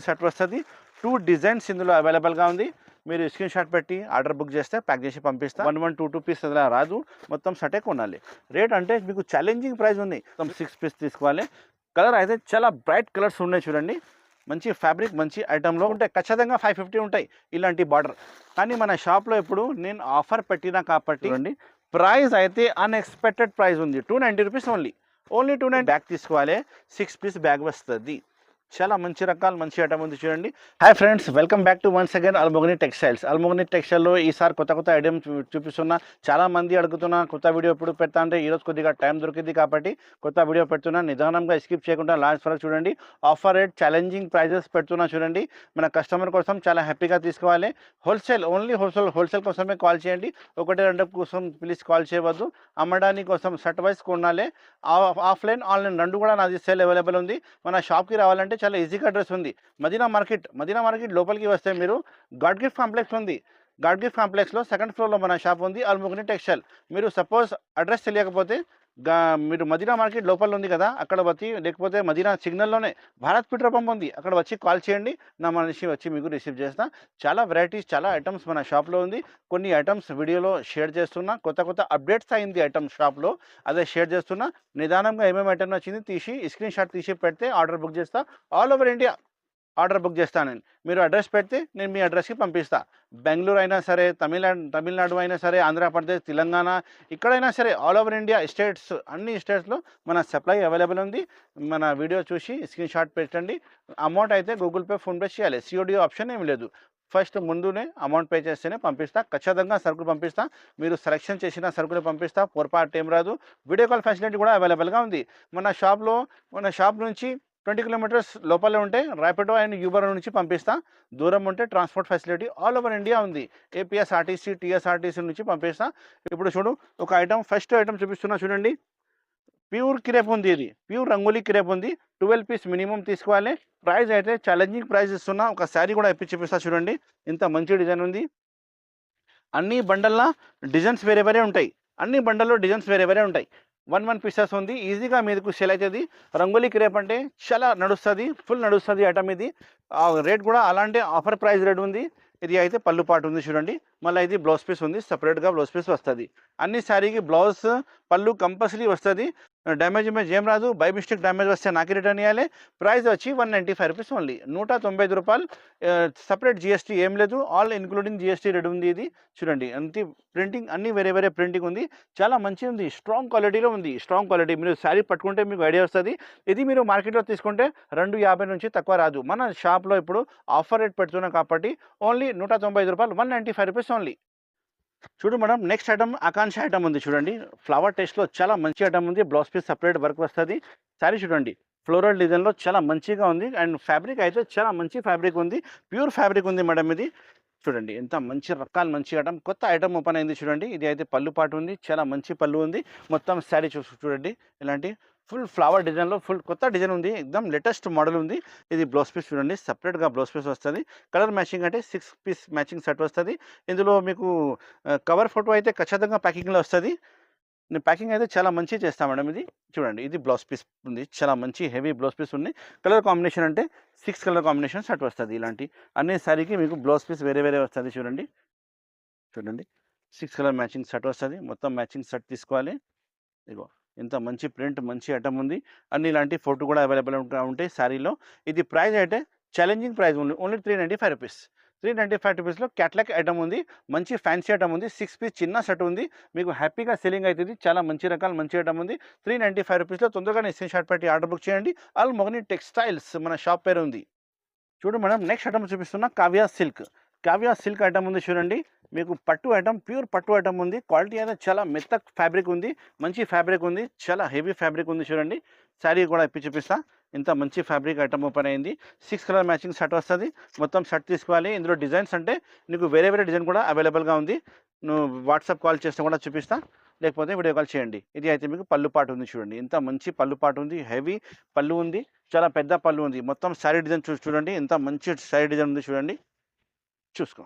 Shirt వస్తుంది. 2 designs ఇందులో అవైలబుల్గా ఉంది. మీరు స్క్రీన్ షాట్ పెట్టి ఆర్డర్ బుక్ చేస్తే ప్యాక్ చేసి పంపిస్తాం. 1 2 2 పీస్ అలా రాదు, మొత్తం షర్టే కొనాలి. రేట్ అంటే మీకు ఛాలెంజింగ్ ప్రైస్ ఉంది. మొత్తం 6 పీస్ తీసుకోవాలి. కలర్ అయితే చాలా బ్రైట్ కలర్స్ ఉన్నాయి చూడండి. మంచి ఫ్యాబ్రిక్, మంచి ఐటెంలో ఉంటాయి. ఖచ్చితంగా 550 ఉంటాయి ఇలాంటి బార్డర్. కానీ మన షాప్లో ఇప్పుడు నేను ఆఫర్ పెట్టినా కాబట్టి చూడండి, ప్రైస్ అయితే అన్ఎక్స్పెక్టెడ్ ప్రైస్ ఉంది. 290 రూపీస్ ఓన్లీ 290. బ్యాగ్ తీసుకోవాలి, 6 పీస్ బ్యాగ్ వస్తుంది. చాలా మంచి రకాలు, మంచి ఐటమ్ ఉంది చూడండి. Hi friends, welcome back to once again Almogani textiles. Almogani టెక్స్టైల్లో ఈసారి కొత్త ఐటమ్ చూపిస్తున్నా. చాలా మంది అడుగుతున్నా కొత్త వీడియో ఎప్పుడు పెడతా అంటే ఈరోజు కొద్దిగా టైం దొరికింది కాబట్టి కొత్త వీడియో పెడుతున్నా. నిదానంగా స్కిప్ చేయకుండా లాస్ట్ వరకు చూడండి. ఆఫర్ రేట్, ఛాలెంజింగ్ ప్రైజెస్ పెడుతున్నా చూడండి. మన కస్టమర్ కోసం చాలా హ్యాపీగా తీసుకోవాలి. హోల్సేల్, ఓన్లీ హోల్సేల్ కోసమే కాల్ చేయండి. 1 2 కోసం ప్లీజ్ కాల్ చేయవద్దు. అమ్మడానికి కోసం షర్ట్ వైజ్ కొనాలి. ఆఫ్లైన్, ఆన్లైన్ రెండు కూడా నాది సేల్ అవైలబుల్ ఉంది. మన షాప్కి రావాలంటే చాలా ఈజీగా అడ్రస్ ఉంది. మదీనా మార్కెట్ లోపలికి వస్తే మీరు గాడ్ గిఫ్ట్ కాంప్లెక్స్ ఉంది. గాడ్ గిఫ్ట్ కాంప్లెక్స్లో 2nd ఫ్లోర్లో మన షాప్ ఉంది, అల్మోగని టెక్స్టైల్. మీరు సపోజ్ అడ్రస్ తెలియకపోతే మీరు మదీనా మార్కెట్ లోపల ఉంది కదా, అక్కడ వచ్చి, లేకపోతే మదీనా సిగ్నల్లోనే భారత్ పెట్రోల్ పంప్ ఉంది, అక్కడ వచ్చి కాల్ చేయండి. నా మనిషి వచ్చి మీకు రిసీవ్ చేస్తా. చాలా వెరైటీస్, చాలా ఐటమ్స్ మన షాప్లో ఉంది. కొన్ని ఐటమ్స్ వీడియోలో షేర్ చేస్తున్నా. కొత్త అప్డేట్స్ అయింది ఐటమ్స్ షాప్లో, అదే షేర్ చేస్తున్నా. నిదానంగా ఏమేమి ఐటమ్ వచ్చింది తీసి స్క్రీన్ షాట్ తీసి పెడితే ఆర్డర్ బుక్ చేస్తా. All over India order book చేస్తాను నేను. మీరు అడ్రస్ పెడితే నేను మీ అడ్రస్కి పంపిస్తా. బెంగళూరు అయినా సరే, తమిళనాడు అయినా సరే, ఆంధ్రప్రదేశ్, తెలంగాణ, ఎక్కడైనా సరే ఆల్ ఓవర్ ఇండియా స్టేట్స్, అన్ని స్టేట్స్లో మన సప్లై అవైలబుల్ ఉంది. మన వీడియో చూసి స్క్రీన్ షాట్ పెట్టండి. అమౌంట్ అయితే గూగుల్ పే, ఫోన్పే చేయాలి. సిఓడి ఆప్షన్ ఏమి లేదు. ఫస్ట్ ముందునే అమౌంట్ పే చేస్తేనే పంపిస్తా. ఖచ్చితంగా సరుకులు పంపిస్తా. మీరు సెలెక్షన్ చేసిన సరుకులు పంపిస్తా. పొరపాటు ఏం రాదు. వీడియో కాల్ ఫెసిలిటీ కూడా అవైలబుల్గా ఉంది. మన షాప్ నుంచి 20 కిలోమీటర్స్ లోపలే ఉంటే ర్యాపిడో అండ్ యూబర్ నుంచి పంపిస్తా. దూరం ఉంటే transport facility all over India ఉంది. ఏపీఎస్ఆర్టీసీ, టీఎస్ఆర్టీసీ నుంచి పంపిస్తా. ఇప్పుడు చూడు, ఒక ఐటమ్, ఫస్ట్ ఐటమ్ చూపిస్తున్నా చూడండి. ప్యూర్ క్రేప్ ఉంది, ఇది ప్యూర్ రంగోలీ క్రేప్ ఉంది. 12 పీస్ మినిమం తీసుకోవాలి. ప్రైస్ అయితే ఛాలెంజింగ్ ప్రైస్ ఇస్తున్నా. ఒక శారీ కూడా ఇప్పి చూపిస్తా చూడండి. ఇంత మంచి డిజైన్ ఉంది. అన్ని బండల్లో డిజైన్స్ వేరే వేరే ఉంటాయి. అన్ని బండల్లో డిజైన్స్ వేరే వేరే ఉంటాయి. 1 పీసెస్ ఉంది. ఈజీగా మీదకు సేల్ అవుతుంది. రంగోలీ క్రేప్ అంటే చాలా నడుస్తుంది, ఫుల్ నడుస్తుంది ఐటమ్ ఇది. రేట్ కూడా అలాంటి ఆఫర్ ప్రైస్ రేట్ ఉంది. ఇది అయితే పళ్ళు పాటు ఉంది చూడండి. మళ్ళీ ఇది బ్లౌజ్ పీస్ ఉంది, సపరేట్గా బ్లౌజ్ పీస్ వస్తుంది. అన్ని శారీకి బ్లౌజ్, పళ్ళు కంపల్సరీ వస్తుంది. డ్యామేజ్ ఏం రాదు. బై మిస్టేక్ డ్యామేజ్ వస్తే నాకు రిటర్న్ ఇవ్వాలి. ప్రైస్ వచ్చి 195 రూపీస్ ఓన్లీ, 195 రూపాయలు. సపరేట్ జిఎస్టీ ఏం లేదు, ఆల్ ఇన్క్లూడింగ్ జిఎస్టీ రేట్ ఉంది. ఇది చూడండి, అంతే ప్రింటింగ్, అన్ని వేరే వేరే ప్రింటింగ్ ఉంది. చాలా మంచిగా ఉంది, స్ట్రాంగ్ క్వాలిటీలో ఉంది. స్ట్రాంగ్ క్వాలిటీ, మీరు శారీ పట్టుకుంటే మీకు ఐడియా వస్తుంది. ఇది మీరు మార్కెట్లో తీసుకుంటే 250 నుంచి తక్కువ రాదు. మన షాప్లో ఇప్పుడు ఆఫర్ రేట్ పెడుతున్నాం కాబట్టి ఓన్లీ 195 రూపాయలు, 195 రూపీస్ ఓన్లీ. చూడు మేడం, నెక్స్ట్ ఐటమ్ ఆకాంక్ష ఐటమ్ ఉంది చూడండి. ఫ్లవర్ టేస్ట్లో చాలా మంచి ఐటమ్ ఉంది. బ్లౌజ్ పీస్ సపరేట్ వర్క్ వస్తుంది. శారీ చూడండి, ఫ్లోరల్ డిజైన్లో చాలా మంచిగా ఉంది. అండ్ ఫ్యాబ్రిక్ అయితే చాలా మంచి ఫ్యాబ్రిక్ ఉంది, ప్యూర్ ఫ్యాబ్రిక్ ఉంది మేడం. ఇది చూడండి, ఎంత మంచి రకాలు, మంచి ఐటమ్. కొత్త ఐటమ్ ఓపెన్ అయింది చూడండి. ఇది అయితే పళ్ళు పాటు ఉంది, చాలా మంచి పళ్ళు ఉంది. మొత్తం శారీ చూడండి, ఇలాంటి ఫుల్ ఫ్లవర్ డిజైన్లో ఫుల్ కొత్త డిజైన్ ఉంది. ఎక్దమ్ లేటెస్ట్ మోడల్ ఉంది. ఇది బ్లౌజ్ పీస్ చూడండి, సపరేట్గా బ్లౌజ్ పీస్ వస్తుంది. కలర్ మ్యాచింగ్ అంటే 6 పీస్ మ్యాచింగ్ సెట్ వస్తుంది. ఇందులో మీకు కవర్ ఫోటో అయితే ఖచ్చితంగా ప్యాకింగ్లో వస్తుంది. నేను ప్యాకింగ్ అయితే చాలా మంచి చేస్తాను మేడం. ఇది చూడండి, ఇది బ్లౌజ్ పీస్ ఉంది, చాలా మంచి హెవీ బ్లౌజ్ పీస్ ఉంది. కలర్ కాంబినేషన్ అంటే 6 కలర్ కాంబినేషన్ సెట్ వస్తుంది. ఇలాంటి అన్ని శారీకి మీకు బ్లౌజ్ పీస్ వేరే వేరే వస్తుంది. చూడండి 6 కలర్ మ్యాచింగ్ సెట్ వస్తుంది. మొత్తం మ్యాచింగ్ సెట్ తీసుకోవాలి. ఇగో ఇంత మంచి ప్రింట్, మంచి ఐటమ్ ఉంది. అన్ని ఇలాంటి ఫోటో కూడా అవైలబుల్ ఉంటాయి శారీలో. ఇది ప్రైస్ అయితే ఛాలెంజింగ్ ప్రైస్ ఉంది, ఓన్లీ 395 రూపీస్. 395 రూపీస్లో క్యాట్లాగ్ ఐటమ్ ఉంది, మంచి ఫ్యాన్సీ ఐటమ్ ఉంది. 6 పీస్ చిన్న సెట్ ఉంది, మీకు హ్యాపీగా సెల్లింగ్ అవుతుంది. చాలా మంచి రకాలు, మంచి ఐటమ్ ఉంది. 395 రూపీస్లో తొందరగా స్క్రీన్ షాట్ పెట్టి ఆర్డర్ బుక్ చేయండి. అల్మోగని టెక్స్టైల్స్ మన షాప్ పేరు ఉంది. చూడు మేడం, నెక్స్ట్ ఐటమ్ చూపిస్తున్నా. కావ్య సిల్క్ ఐటమ్ ఉంది చూడండి. మీకు పట్టు ఐటమ్, ప్యూర్ పట్టు ఐటమ్ ఉంది. క్వాలిటీ అయితే చాలా మెత్త ఫ్యాబ్రిక్ ఉంది, మంచి ఫ్యాబ్రిక్ ఉంది, చాలా హెవీ ఫ్యాబ్రిక్ ఉంది. చూడండి, శారీ కూడా ఇప్పి చూపిస్తా. ఇంత మంచి ఫ్యాబ్రిక్ ఐటమ్ ఓపెన్ అయింది. 6 కలర్ మ్యాచింగ్ షర్ట్ వస్తుంది. మొత్తం షర్ట్ తీసుకోవాలి. ఇందులో డిజైన్స్ అంటే నీకు వేరే వేరే డిజైన్ కూడా అవైలబుల్గా ఉంది. నువ్వు వాట్సాప్ కాల్ చేస్తే కూడా చూపిస్తా, లేకపోతే వీడియో కాల్ చేయండి. ఇది అయితే మీకు పళ్ళు పాటు ఉంది చూడండి. ఇంత మంచి పళ్ళు పాటు ఉంది, హెవీ పళ్ళు ఉంది, చాలా పెద్ద పళ్ళు ఉంది. మొత్తం శారీ డిజైన్ చూడండి, ఇంత మంచి శారీ డిజైన్ ఉంది చూడండి. చూసుకో,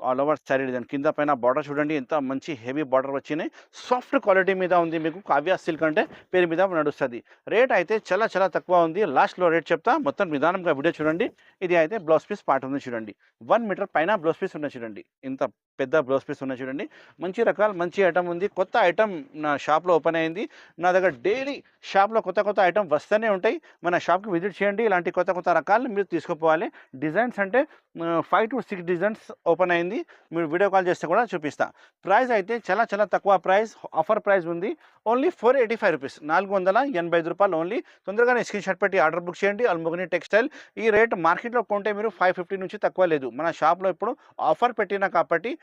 ఆల్ ఓవర్ శారీ డిజైన్ కింద పైన బార్డర్ చూడండి ఎంత మంచి హెవీ బార్డర్ వచ్చినాయి. సాఫ్ట్ క్వాలిటీ మీద ఉంది, మీకు కావ్య సిల్క్ అంటే పేరు మీద నడుస్తుంది. రేట్ అయితే చాలా చాలా తక్కువ ఉంది. లాస్ట్లో రేట్ చెప్తా, మొత్తం నిదానంగా వీడియో చూడండి. ఇది అయితే బ్లౌజ్ పీస్ పార్ట్ ఉంది చూడండి, 1 మీటర్ పైన బ్లౌజ్ పీస్ ఉన్నాయి చూడండి, ఇంత పెద్ద బ్లౌజ్ పీస్ ఉన్నాయి చూడండి. మంచి రకాలు మంచి ఐటమ్ ఉంది, కొత్త ఐటమ్ నా షాప్లో ఓపెన్ అయింది. నా దగ్గర డైలీ షాప్లో కొత్త కొత్త ఐటమ్ వస్తూనే ఉంటాయి. మన షాప్కి విజిట్ చేయండి, ఇలాంటి కొత్త కొత్త రకాలు మీరు తీసుకుపోవాలి. డిజైన్స్ అంటే 5 to 6 డిజైన్స్ ఓపెన్ అయింది, మీరు వీడియో కాల్ చేస్తే కూడా చూపిస్తా. ప్రైస్ అయితే చాలా చాలా తక్కువ ప్రైస్, ఆఫర్ ప్రైస్ ఉంది. ఓన్లీ 485 రూపీస్, 485 రూపాయలు ఓన్లీ. తొందరగానే స్క్రీన్ షాట్ పెట్టి ఆర్డర్ బుక్ చేయండి. అల్ముగిని టెక్స్టైల్. ఈ రేట్ మార్కెట్లో కొంటే మీరు 550 నుంచి తక్కువ లేదు. మన షాప్లో ఇప్పుడు ఆఫర్ పెట్టినా కాబట్టి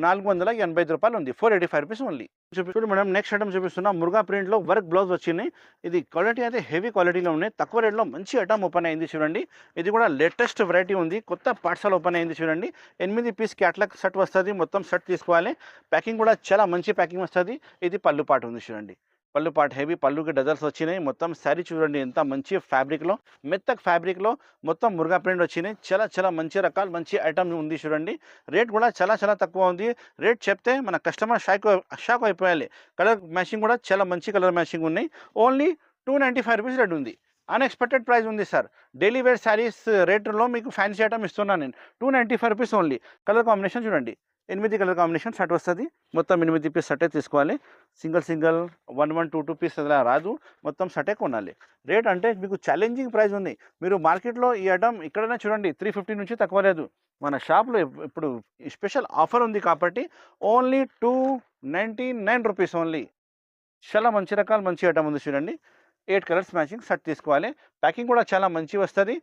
485 రూపాయలు ఉంది, 485 రూపీస్ ఓన్లీ. చూడండి మేడం, నెక్స్ట్ ఐటమ్ చూపిస్తున్నా. మురుగా ప్రింట్లో వర్క్ బ్లౌజ్ వచ్చినాయి. ఇది క్వాలిటీ అయితే హెవీ క్వాలిటీలో ఉన్నాయి, తక్కువ రేట్లో మంచి ఐటమ్ ఓపెన్ అయింది చూడండి. ఇది కూడా లేటెస్ట్ వెరైటీ ఉంది, కొత్త పార్సల్ ఓపెన్ అయింది చూడండి. 8 పీస్ క్యాట్లాగ్ సెట్ వస్తుంది, మొత్తం సెట్ తీసుకోవాలి. ప్యాకింగ్ కూడా చాలా మంచి ప్యాకింగ్ వస్తుంది. ఇది పళ్ళు పాటు ఉంది చూడండి, పళ్ళు పాటు హెవీ, పళ్ళుకి డజల్స్ వచ్చినాయి. మొత్తం శారీ చూడండి ఎంత మంచి ఫ్యాబ్రిక్లో, మెత్తక్ ఫ్యాబ్రిక్లో మొత్తం మురుగా ప్రింట్ వచ్చినాయి. చాలా చాలా మంచి రకాలు మంచి ఐటమ్ ఉంది చూడండి. రేట్ కూడా చాలా చాలా తక్కువ ఉంది. రేట్ చెప్తే మన కస్టమర్ షాక్ అయిపోయాలి. కలర్ మ్యాచింగ్ కూడా చాలా మంచి కలర్ మ్యాచింగ్ ఉన్నాయి. ఓన్లీ 295 రూపీస్ రేట్ ఉంది. అన్ఎక్స్పెక్టెడ్ ప్రైస్ ఉంది సార్. డైలీ వేర్ శారీస్ రేట్లో మీకు ఫ్యాన్సీ ఐటమ్ ఇస్తున్నాను నేను, 295 రూపీస్ ఓన్లీ. కలర్ కాంబినేషన్ చూడండి, 8 కలర్ కాంబినేషన్ సెట్ వస్తుంది. మొత్తం 8 పీస్ సెటే తీసుకోవాలి. సింగిల్ 1 2 పీస్ అలా రాదు, మొత్తం సెటే కొనాలి. రేట్ అంటే మీకు ఛాలెంజింగ్ ప్రైస్ ఉంది. మీరు మార్కెట్లో ఈ ఐటమ్ ఇక్కడనే చూడండి 350 నుంచి తక్కువ లేదు. మన షాప్లో ఇప్పుడు స్పెషల్ ఆఫర్ ఉంది కాబట్టి ఓన్లీ 299 రూపీస్ ఓన్లీ. చాలా మంచి రకాలు మంచి ఐటమ్ ఉంది చూడండి. 8 కలర్స్ మ్యాచింగ్ సెట్ తీసుకోవాలి. ప్యాకింగ్ కూడా చాలా మంచి వస్తుంది.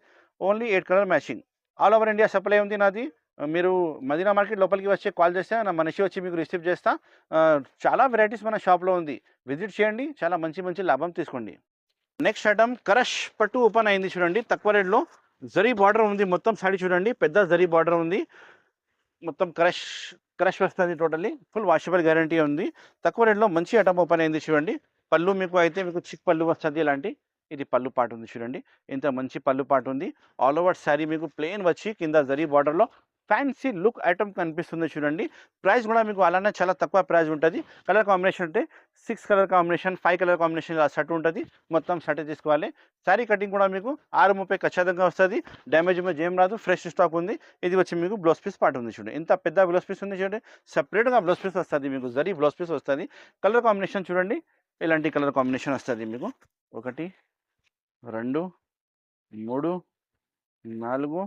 Only 8 colour matching. All over India supply ఉంది నాది. మీరు మదీనా మార్కెట్ లోపలికి వచ్చి కాల్ చేస్తే నా మనిషి వచ్చి మీకు రిసీవ్ చేస్తా. చాలా వెరైటీస్ మన షాప్లో ఉంది, విజిట్ చేయండి, చాలా మంచి మంచి లాభం తీసుకోండి. నెక్స్ట్ ఐటమ్ క్రష్ పట్టు ఓపెన్ అయింది చూడండి, తక్కువ రేట్లో. జరీ బార్డర్ ఉంది, మొత్తం సాడీ చూడండి పెద్ద జరీ బార్డర్ ఉంది. మొత్తం క్రష్ వస్తుంది, టోటల్లీ ఫుల్ వాషబుల్ గ్యారంటీ ఉంది. తక్కువ రేట్లో మంచి ఐటమ్ ఓపెన్ అయింది చూడండి. పళ్ళు మీకు చిక్ పళ్ళు వస్తుంది ఇలాంటి. ఇది పళ్ళు పాటు ఉంది చూడండి, ఇంత మంచి పళ్ళు పాటు ఉంది. ఆల్ ఓవర్ శారీ మీకు ప్లెయిన్ వచ్చి కింద జరీ బార్డర్లో ఫ్యాన్సీ లుక్ ఐటమ్ కనిపిస్తుంది చూడండి. ప్రైస్ కూడా మీకు అలానే చాలా తక్కువ ప్రైస్ ఉంటుంది. కలర్ కాంబినేషన్ అంటే 6 కలర్ కాంబినేషన్, 5 కలర్ కాంబినేషన్ ఇలా సెట్ ఉంటుంది. మొత్తం సెట్ తీసుకోవాలి. శారీ కటింగ్ కూడా మీకు 6:30 ఖచ్చితంగా వస్తుంది. డ్యామేజ్ ఏం రాదు, ఫ్రెష్ స్టాక్ ఉంది. ఇది వచ్చి మీకు బ్లౌజ్ పీస్ పాటు ఉంది చూడండి, ఇంత పెద్ద బ్లౌజ్ పీస్ ఉంది చూడండి. సపరేట్గా బ్లౌజ్ పీస్ వస్తుంది మీకు, జరీ బ్లౌజ్ పీస్ వస్తుంది. కలర్ కాంబినేషన్ చూడండి, ఇలాంటి కలర్ కాంబినేషన్ వస్తుంది మీకు. 1 2 3 4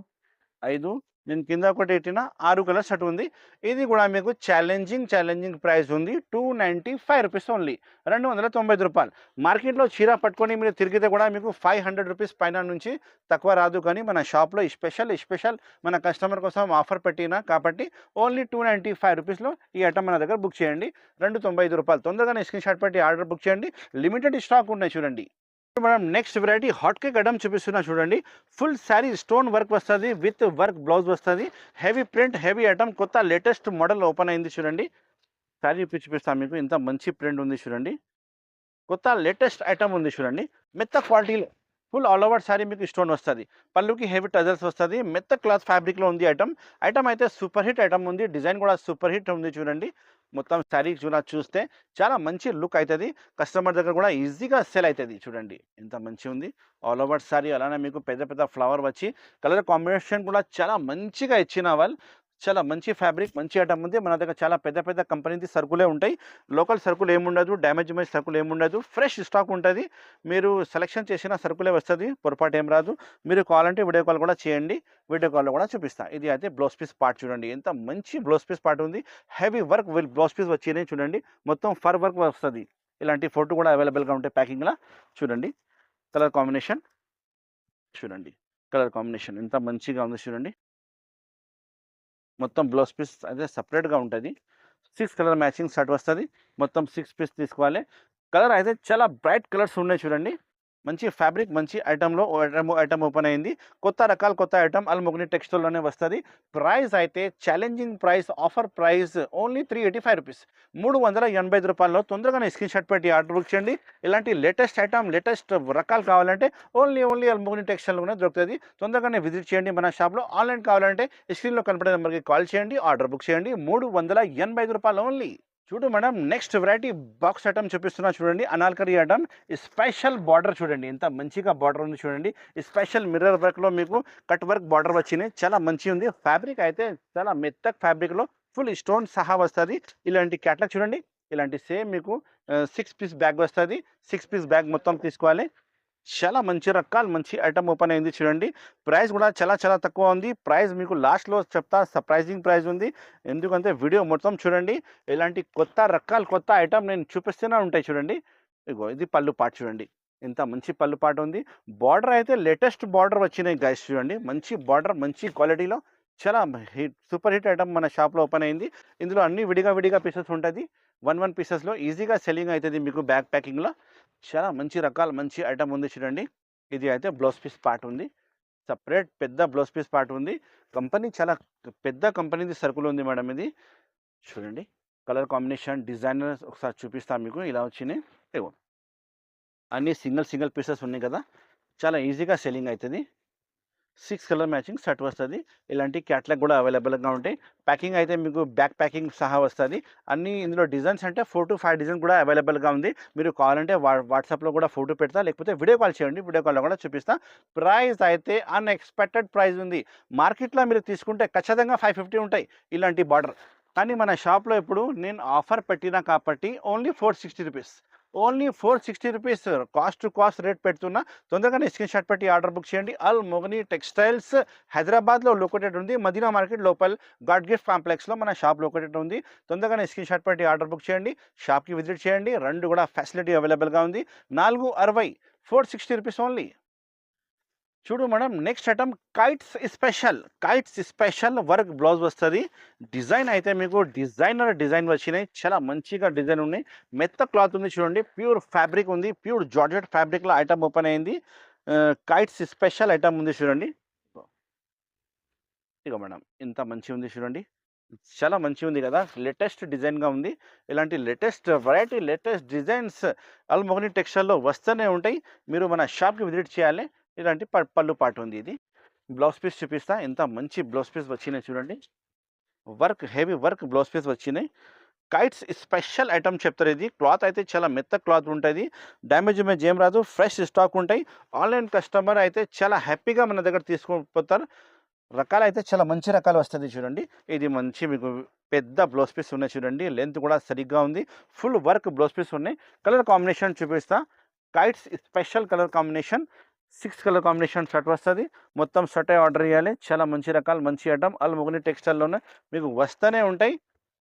5, నేను కింద ఒకటి పెట్టిన 6 కలర్ సెట్ ఉంది. ఇది కూడా మీకు ఛాలెంజింగ్ ప్రైస్ ఉంది, 295 రూపీస్ ఓన్లీ, 295 రూపాయలు. మార్కెట్లో చీర పట్టుకొని మీరు తిరిగితే కూడా మీకు 500 రూపీస్ పైన నుంచి తక్కువ రాదు. కానీ మన షాప్లో స్పెషల్ మన కస్టమర్ కోసం ఆఫర్ పెట్టినా కాబట్టి ఓన్లీ 295 రూపీస్లో ఈ ఐటమ్ మన దగ్గర బుక్ చేయండి, 295 రూపాయలు. తొందరగానే స్క్రీన్ షాట్ పెట్టి ఆర్డర్ బుక్ చేయండి, లిమిటెడ్ స్టాక్ ఉన్నాయి చూడండి. Madam next variety hot cake item చూపిస్తున్నా చూడండి. ఫుల్ శారీ స్టోన్ వర్క్ వస్తుంది, విత్ వర్క్ బ్లౌజ్ వస్తుంది. హెవీ ప్రింట్, హెవీ ఐటమ్, కొత్త లేటెస్ట్ మోడల్ ఓపెన్ అయింది చూడండి. శారీ చూపిస్తాను మీకు, ఇంత మంచి ప్రింట్ ఉంది చూడండి. కొత్త లేటెస్ట్ ఐటమ్ ఉంది చూడండి, మెత్త క్వాలిటీలో ఫుల్ ఆల్ ఓవర్ శారీ మీకు స్టోన్ వస్తుంది. పళ్ళుకి హెవీ టజల్స్ వస్తుంది, మెత్త క్లాత్ ఫ్యాబ్రిక్లో ఉంది ఐటమ్ అయితే సూపర్ హిట్ ఐటమ్ ఉంది. డిజైన్ కూడా సూపర్ హిట్ ఉంది చూడండి. మొత్తం శారీ చూస్తే చాలా మంచి లుక్ అవుతుంది, కస్టమర్ దగ్గర కూడా ఈజీగా సేల్ అవుతుంది చూడండి. ఎంత మంచి ఉంది ఆల్ ఓవర్ శారీ. అలానే మీకు పెద్ద ఫ్లవర్ వచ్చి కలర్ కాంబినేషన్ కూడా చాలా మంచిగా ఇచ్చిన వాళ్ళు. చాలా మంచి ఫ్యాబ్రిక్, మంచి ఐటమ్ ఉంది. మన దగ్గర చాలా పెద్ద కంపెనీది సరుకులే ఉంటాయి, లోకల్ సరుకులు ఏముండదు, డ్యామేజ్ సరుకులు ఏముండదు, ఫ్రెష్ స్టాక్ ఉంటుంది. మీరు సెలెక్షన్ చేసిన సరుకులే వస్తుంది, పొరపాటు ఏం రాదు. మీరు కావాలంటే వీడియో కాల్ కూడా చేయండి, వీడియో కాల్లో కూడా చూపిస్తాను. ఇది అయితే బ్లౌజ్ పీస్ పార్ట్ చూడండి, ఎంత మంచి బ్లౌజ్ పీస్ పార్ట్ ఉంది. హెవీ వర్క్ బ్లౌజ్ పీస్ వచ్చినాయి చూడండి, మొత్తం ఫర్ వర్క్ వస్తుంది. ఇలాంటి ఫోటో కూడా అవైలబుల్గా ఉంటాయి ప్యాకింగ్లో చూడండి. కలర్ కాంబినేషన్ చూడండి, కలర్ కాంబినేషన్ ఎంత మంచిగా ఉంది చూడండి. మొత్తం బ్లౌజ్ పీస్ అయితే సపరేట్గా ఉంటుంది. 6 కలర్ మ్యాచింగ్ సెట్ వస్తుంది. మొత్తం 6 పీస్ తీసుకోవాలి. కలర్ అయితే చాలా బ్రైట్ కలర్స్ ఉన్నాయి చూడండి. మంచి ఫ్యాబ్రిక్ మంచి ఐటెంలో ఐటమ్ ఓపెన్ అయింది. కొత్త రకాల కొత్త ఐటమ్ అల్మోగ్ని టెక్స్టైల్లోనే వస్తుంది. ప్రైస్ అయితే challenging price, offer price only 385 rupees, 385 రూపాయల్లో. తొందరగానే స్క్రీన్ షాట్ పెట్టి ఆర్డర్ బుక్ చేయండి. ఇలాంటి లేటెస్ట్ ఐటమ్ లేటెస్ట్ రకాలు కావాలంటే ఓన్లీ అల్మోగ్ని టెక్స్టైల్లోనే దొరుకుతుంది. తొందరగానే విజిట్ చేయండి మన షాప్లో. ఆన్లైన్ కావాలంటే స్క్రీన్లో కనపడే నెంబర్కి కాల్ చేయండి, ఆర్డర్ బుక్ చేయండి. 385 రూపాయలు ఓన్లీ. చూడు madam, next variety box item చూపిస్తున్నా చూడండి. అనాల్కరీ ఐటమ్. ఈ స్పెషల్ బార్డర్ చూడండి, ఎంత మంచిగా బార్డర్ ఉంది చూడండి. ఈ స్పెషల్ మిర్రర్ వర్క్లో మీకు కట్ వర్క్ బార్డర్ వచ్చినాయి, చాలా మంచిగా ఉంది. ఫ్యాబ్రిక్ అయితే చాలా మెత్తక్ ఫ్యాబ్రిక్లో ఫుల్ స్టోన్ సహా వస్తుంది. ఇలాంటి క్యాట్లాగ్ చూడండి, ఇలాంటి సేమ్ మీకు 6 పీస్ బ్యాగ్ వస్తుంది. 6 పీస్ బ్యాగ్ మొత్తం తీసుకోవాలి. చాలా మంచి రకాలు మంచి ఐటమ్ ఓపెన్ అయింది చూడండి. ప్రైస్ కూడా చాలా తక్కువ ఉంది. ప్రైస్ మీకు లాస్ట్లో చెప్తా, సర్ప్రైజింగ్ ప్రైస్ ఉంది. ఎందుకంటే వీడియో మొత్తం చూడండి. ఇలాంటి కొత్త రకాలు కొత్త ఐటమ్ నేను చూపిస్తూనే ఉంటాయి చూడండి. ఇగో ఇది పళ్ళు పాట చూడండి, ఎంత మంచి పళ్ళు పాట ఉంది. బార్డర్ అయితే లేటెస్ట్ బార్డర్ వచ్చినాయి గైస్ చూడండి. మంచి బార్డర్ మంచి క్వాలిటీలో చాలా హిట్ సూపర్ హిట్ ఐటమ్ మన షాప్లో ఓపెన్ అయింది. ఇందులో అన్ని విడిగా పీసెస్ ఉంటుంది. 1 పీసెస్లో ఈజీగా సెల్లింగ్ అవుతుంది మీకు బ్యాగ్ ప్యాకింగ్లో. చాలా మంచి రకాల మంచి ఐటమ్ ఉంది చూడండి. ఇది అయితే బ్లౌజ్ పీస్ పార్ట్ ఉంది, సపరేట్ పెద్ద బ్లౌజ్ పీస్ పార్ట్ ఉంది. కంపెనీ చాలా పెద్ద కంపెనీది సరుకులు ఉంది మేడం. ఇది చూడండి, కలర్ కాంబినేషన్ డిజైనర్ ఒకసారి చూపిస్తాను మీకు. ఇలా వచ్చినాయి ఏవో అన్నీ సింగిల్ పీసెస్ ఉన్నాయి కదా, చాలా ఈజీగా సెల్లింగ్ అవుతుంది. 6 కలర్ మ్యాచింగ్ సెట్ వస్తుంది. ఇలాంటి క్యాట్లాగ్ కూడా అవైలబుల్గా ఉంటాయి. ప్యాకింగ్ అయితే మీకు బ్యాక్ ప్యాకింగ్ సహా వస్తుంది. అన్ని ఇందులో డిజైన్స్ అంటే 4 to 5 డిజైన్ కూడా అవైలబుల్గా ఉంది. మీరు కావాలంటే వాట్సాప్లో కూడా ఫోటో పెడతా, లేకపోతే వీడియో కాల్ చేయండి, వీడియో కాల్లో కూడా చూపిస్తా. ప్రైస్ అయితే అన్ఎక్స్పెక్టెడ్ ప్రైస్ ఉంది. మార్కెట్లో మీరు తీసుకుంటే ఖచ్చితంగా 550 ఉంటాయి ఇలాంటి బార్డర్. కానీ మన షాప్లో ఇప్పుడు నేను ఆఫర్ పెట్టినా కాబట్టి only 460 rupees, only 460 rupees cost to cost rate పెడుతున్నా. తొందరగానే స్క్రీన్ షాట్ పెట్టి ఆర్డర్ బుక్ చేయండి. అల్మోగ్ని టెక్స్టైల్స్ హైదరాబాద్లో లొకేటెడ్ ఉంది. మదీనా మార్కెట్ లోపల గాడ్ గిఫ్ట్ కాంప్లెక్స్లో మన షాప్ లొకేటెడ్ ఉంది. తొందరగానే స్క్రీన్ షాట్ పెట్టి ఆర్డర్ బుక్ చేయండి. షాప్కి విజిట్ చేయండి. రెండు కూడా ఫెసిలిటీ అవైలబుల్గా ఉంది. 460, 460 రూపీస్ ఓన్లీ. చూడు madam, next item kites special work blouse వస్తుంది. డిజైన్ అయితే మీకు డిజైన్ వచ్చినాయి, చాలా మంచిగా డిజైన్ ఉన్నాయి. మెత్త క్లాత్ ఉంది చూడండి, ప్యూర్ ఫ్యాబ్రిక్ ఉంది, ప్యూర్ జార్జెట్ ఫ్యాబ్రిక్లో ఐటమ్ ఓపెన్ అయింది. కైట్స్ స్పెషల్ ఐటమ్ ఉంది చూడండి. ఇక మేడం ఇంత మంచిగా ఉంది చూడండి, చాలా మంచిగా ఉంది కదా, లేటెస్ట్ డిజైన్గా ఉంది. ఇలాంటి లేటెస్ట్ వెరైటీ లేటెస్ట్ డిజైన్స్ అల్మోగ్ని టెక్స్టైల్లో వస్తూనే ఉంటాయి. మీరు మన షాప్కి విజిట్ చేయాలి. ఇలాంటి పళ్ళు పాటు ఉంది. ఇది బ్లౌజ్ పీస్ చూపిస్తా, ఎంత మంచి బ్లౌజ్ పీస్ వచ్చినాయి చూడండి. Work heavy work blouse piece వచ్చినాయి. కైట్స్ స్పెషల్ ఐటమ్ చెప్తారు. ఇది క్లాత్ అయితే చాలా మెత్త క్లాత్ ఉంటుంది, డ్యామేజ్ ఏం రాదు, ఫ్రెష్ స్టాక్ ఉంటాయి. ఆన్లైన్ కస్టమర్ అయితే చాలా హ్యాపీగా మన దగ్గర తీసుకుపోతారు. రకాలు అయితే చాలా మంచి రకాలు వస్తుంది చూడండి. ఇది మంచి మీకు పెద్ద బ్లౌజ్ పీస్ ఉన్నాయి చూడండి, లెంత్ కూడా సరిగ్గా ఉంది, ఫుల్ వర్క్ బ్లౌజ్ పీస్ ఉన్నాయి. కలర్ కాంబినేషన్ చూపిస్తా. Kites special colour combination 6 colour combination shirt వస్తుంది. మొత్తం షర్టే ఆర్డర్ చేయాలి. చాలా మంచి రకాలు మంచి ఐటమ్ అల్మోగ్ని టెక్స్టైల్లోనే మీకు వస్తూనే ఉంటాయి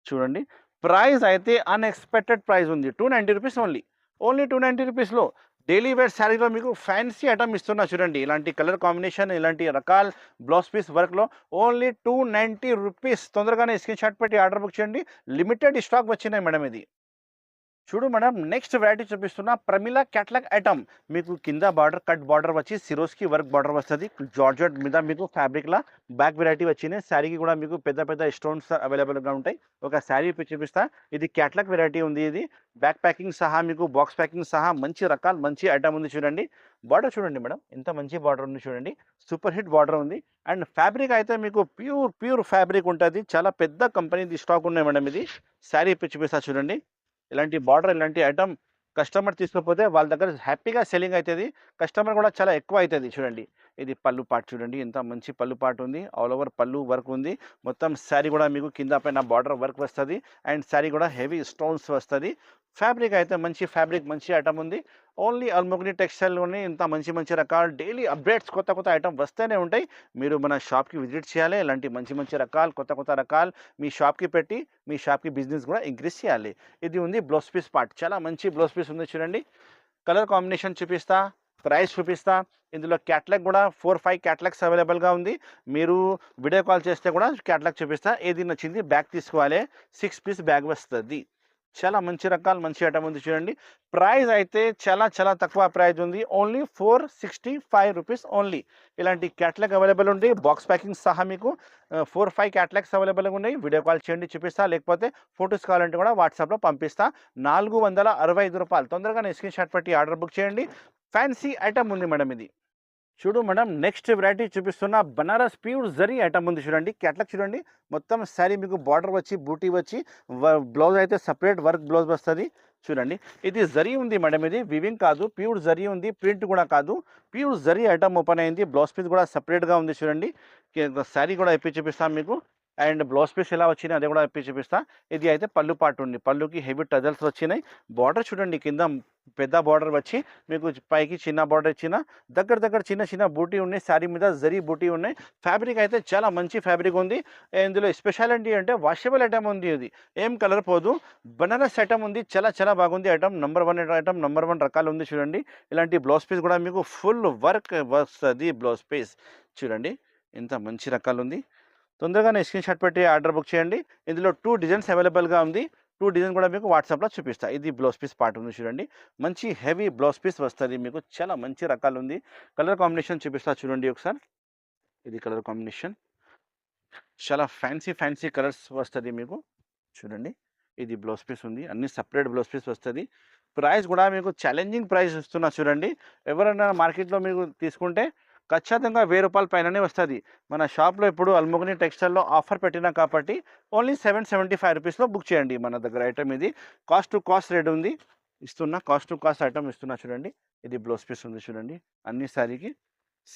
చూడండి. ప్రైస్ అయితే అన్ఎక్స్పెక్టెడ్ ప్రైస్ ఉంది, 290 రూపీస్ ఓన్లీ 290 రూపీస్లో డైలీ వేర్ శారీలో మీకు ఫ్యాన్సీ ఐటమ్ ఇస్తున్నా చూడండి. ఇలాంటి కలర్ కాంబినేషన్ ఇలాంటి రకాల బ్లౌజ్ పీస్ వర్క్లో ఓన్లీ 290 రూపీస్. తొందరగానే స్క్రీన్ షాట్ పెట్టి ఆర్డర్ బుక్ చేయండి. లిమిటెడ్ స్టాక్ వచ్చినాయి మేడం. ఇది చూడు మేడం, నెక్స్ట్ వెరైటీ చూపిస్తున్నా. Pramila catalogue item. మీకు కింద బార్డర్ కట్ బార్డర్ వచ్చి సిరోస్కి వర్క్ బార్డర్ వస్తుంది. జార్జెట్ మీద మీకు ఫ్యాబ్రిక్లా బ్యాక్ వెరైటీ వచ్చినాయి. శారీకి కూడా మీకు పెద్ద స్టోన్స్ అవైలబుల్గా ఉంటాయి. ఒక శారీ చూపిస్తా. ఇది క్యాట్లాగ్ వెరైటీ ఉంది. ఇది బ్యాక్ ప్యాకింగ్ సహా మీకు బాక్స్ ప్యాకింగ్ సహా మంచి రకాలు మంచి ఐటమ్ ఉంది చూడండి. బార్డర్ చూడండి మేడం, ఎంత మంచి బార్డర్ ఉంది చూడండి, సూపర్ హిట్ బార్డర్ ఉంది. అండ్ ఫ్యాబ్రిక్ అయితే మీకు ప్యూర్ ఫ్యాబ్రిక్ ఉంటుంది. చాలా పెద్ద కంపెనీ స్టాక్ ఉన్నాయి మేడం. ఇది శారీ చూపిస్తా చూడండి. ఇలాంటి బార్డర్ ఇలాంటి ఐటమ్ కస్టమర్ తీసుకోకపోతే వాళ్ళ దగ్గర హ్యాపీగా సెల్లింగ్ అవుతుంది. కస్టమర్ కూడా చాలా ఎక్కువ అవుతుంది చూడండి. ఇది పళ్ళు పాటు చూడండి, ఎంత మంచి పళ్ళు పాటు ఉంది. ఆల్ ఓవర్ పళ్ళు వర్క్ ఉంది. మొత్తం శారీ కూడా మీకు కింద పైన బార్డర్ వర్క్ వస్తుంది. అండ్ శారీ కూడా హెవీ స్టోన్స్ వస్తుంది. ఫ్యాబ్రిక్ అయితే మంచి ఫ్యాబ్రిక్ మంచి ఐటమ్ ఉంది. ఓన్లీ అల్మోగ్ని టెక్స్టైల్లోనే ఇంత మంచి రకాలు డైలీ అప్డేట్స్ కొత్త ఐటమ్ వస్తూనే ఉంటాయి. మీరు మన షాప్కి విజిట్ చేయాలి. ఇలాంటి మంచి రకాలు కొత్త రకాలు మీ షాప్కి పెట్టి మీ షాప్కి బిజినెస్ కూడా ఇంక్రీజ్ చేయాలి. ఇది ఉంది బ్లౌజ్ పీస్ పార్ట్, చాలా మంచి బ్లౌజ్ పీస్ ఉంది చూడండి. కలర్ కాంబినేషన్ చూపిస్తా, ప్రైస్ చూపిస్తా. ఇందులో క్యాట్లాగ్ కూడా 4-5 క్యాట్లాగ్స్ అవైలబుల్గా ఉంది. మీరు వీడియో కాల్ చేస్తే కూడా క్యాట్లాగ్ చూపిస్తా. ఏది నచ్చింది బ్యాగ్ తీసుకోవాలి. 6 పీస్ బ్యాగ్ వస్తుంది. చాలా మంచి రకాలు మంచి ఐటమ్ ఉంది చూడండి. ప్రైస్ అయితే చాలా చాలా తక్కువ ప్రైస్ ఉంది. Only 465 rupees only. ఇలాంటి క్యాటలాగ్ అవైలబుల్ ఉంది. బాక్స్ ప్యాకింగ్ సహా మీకు 4, 5 క్యాటలాగ్స్ అవైలబుల్గా ఉన్నాయి. వీడియో కాల్ చేయండి చూపిస్తా, లేకపోతే ఫొటోస్ కావాలంటే కూడా వాట్సాప్లో పంపిస్తా. 465 రూపాయలు. తొందరగా స్క్రీన్ షాట్ పెట్టి ఆర్డర్ బుక్ చేయండి. ఫ్యాన్సీ ఐటమ్ ఉంది మేడం ఇది. చూడు మేడం, నెక్స్ట్ వెరైటీ చూపిస్తున్న బనారస్ ప్యూర్ జరీ ఐటమ్ ఉంది చూడండి. క్యాట్లాగ్ చూడండి, మొత్తం శారీ మీకు బార్డర్ వచ్చి బూటీ వచ్చి బ్లౌజ్ అయితే సపరేట్ వర్క్ బ్లౌజ్ వస్తుంది చూడండి. ఇది జరీ ఉంది మేడం, ఇది వివింగ్ కాదు, ప్యూర్ జరీ ఉంది, ప్రింట్ కూడా కాదు, ప్యూర్ జరీ ఐటమ్ ఓపెన్ అయింది. బ్లౌజ్ పీస్ కూడా సపరేట్గా ఉంది చూడండి. శారీ కూడా ఇప్పి చూపిస్తాం మీకు. అండ్ బ్లౌజ్ పీస్ ఎలా వచ్చినాయి అదే కూడా ఇప్పి చూపిస్తా. ఇది అయితే పళ్ళు పాటు ఉంది, పళ్ళుకి హెవీ టజల్స్ వచ్చినాయి. బార్డర్ చూడండి, కింద పెద్ద బార్డర్ వచ్చి మీకు పైకి చిన్న బార్డర్ ఇచ్చిన, దగ్గర దగ్గర చిన్న చిన్న బూటీ ఉన్నాయి. శారీ మీద జరీ బూటీ ఉన్నాయి. ఫ్యాబ్రిక్ అయితే చాలా మంచి ఫ్యాబ్రిక్ ఉంది. ఇందులో స్పెషాలిటీ అంటే వాషబుల్ ఐటమ్ ఉంది. ఇది ఏం కలర్ పోదు. బనారస్ ఐటమ్ ఉంది, చాలా చాలా బాగుంది ఐటమ్. నెంబర్ 1 ఐటమ్, నెంబర్ 1 రకాలు ఉంది చూడండి. ఇలాంటి బ్లౌజ్ పీస్ కూడా మీకు ఫుల్ వర్క్ వస్తుంది. బ్లౌజ్ పీస్ చూడండి ఎంత మంచి రకాలు ఉంది. తొందరగానే స్క్రీన్ షాట్ పెట్టి ఆర్డర్ బుక్ చేయండి. ఇందులో 2 డిజైన్స్ అవైలబుల్గా ఉంది. 2 డిజైన్ కూడా మీకు వాట్సాప్లో చూపిస్తా. ఇది బ్లౌజ్ పీస్ పార్ట్ ఉంది చూడండి. మంచి హెవీ బ్లౌజ్ పీస్ వస్తుంది మీకు. చాలా మంచి రకాలు ఉంది. కలర్ కాంబినేషన్ చూపిస్తా చూడండి ఒకసారి. ఇది కలర్ కాంబినేషన్ చాలా ఫ్యాన్సీ ఫ్యాన్సీ కలర్స్ వస్తుంది మీకు చూడండి. ఇది బ్లౌజ్ పీస్ ఉంది, అన్ని సపరేట్ బ్లౌజ్ పీస్ వస్తుంది. ప్రైస్ కూడా మీకు ఛాలెంజింగ్ ప్రైస్ ఇస్తున్నా చూడండి. ఎవరైనా మార్కెట్లో మీకు తీసుకుంటే ఖచ్చితంగా 1000 రూపాయల పైననే వస్తుంది. మన షాప్లో ఇప్పుడు అల్మోగని టెక్స్టైల్లో ఆఫర్ పెట్టినా కాబట్టి ఓన్లీ 775 రూపీస్లో బుక్ చేయండి. మన దగ్గర ఐటమ్ ఇది కాస్ట్ టు కాస్ట్ రేట్ ఉంది ఇస్తున్నా. కాస్ట్ టు కాస్ట్ ఐటమ్ ఇస్తున్నా చూడండి. ఇది బ్లౌజ్ పీస్ ఉంది చూడండి. అన్ని శారీకి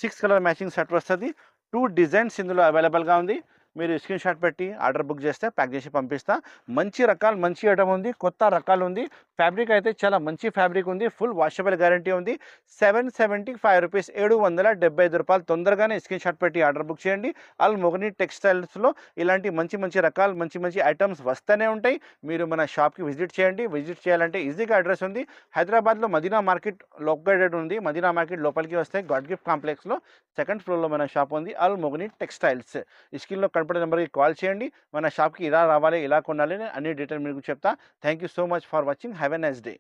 6 కలర్ మ్యాచింగ్ సెట్ వస్తుంది. 2 డిజైన్స్ ఇందులో అవైలబుల్గా ఉంది. మీరు స్క్రీన్ షాట్ పెట్టి ఆర్డర్ బుక్ చేస్తే ప్యాక్ చేసి పంపిస్తా. మంచి రకాలు మంచి ఐటమ్ ఉంది, కొత్త రకాలు ఉంది. ఫ్యాబ్రిక్ అయితే చాలా మంచి ఫ్యాబ్రిక్ ఉంది. ఫుల్ వాషబుల్ గ్యారంటీ ఉంది. 775 రూపీస్, 775 రూపాయలు. తొందరగానే స్క్రీన్ షాట్ పెట్టి ఆర్డర్ బుక్ చేయండి. అల్మోగని టెక్స్టైల్స్లో ఇలాంటి మంచి మంచి రకాలు మంచి మంచి ఐటమ్స్ వస్తూనే ఉంటాయి. మీరు మన షాప్కి విజిట్ చేయండి. విజిట్ చేయాలంటే ఈజీగా అడ్రస్ ఉంది. హైదరాబాద్లో మదీనా మార్కెట్ లొకేటెడ్ ఉంది. మదీనా మార్కెట్ లోపలికి వస్తే గాడ్ గిఫ్ట్ కాంప్లెక్స్లో 2nd ఫ్లోర్లో మన షాప్ ఉంది, అల్మోగని టెక్స్టైల్స్. ఈ స్క్రీన్లో కనపడే నెంబర్కి కాల్ చేయండి. మన షాప్కి ఇలా రావాలి, ఇలా కొనాలి అన్ని డీటెయిల్ మీకు చెప్తా. Thank you so much for watching. Have a nice day.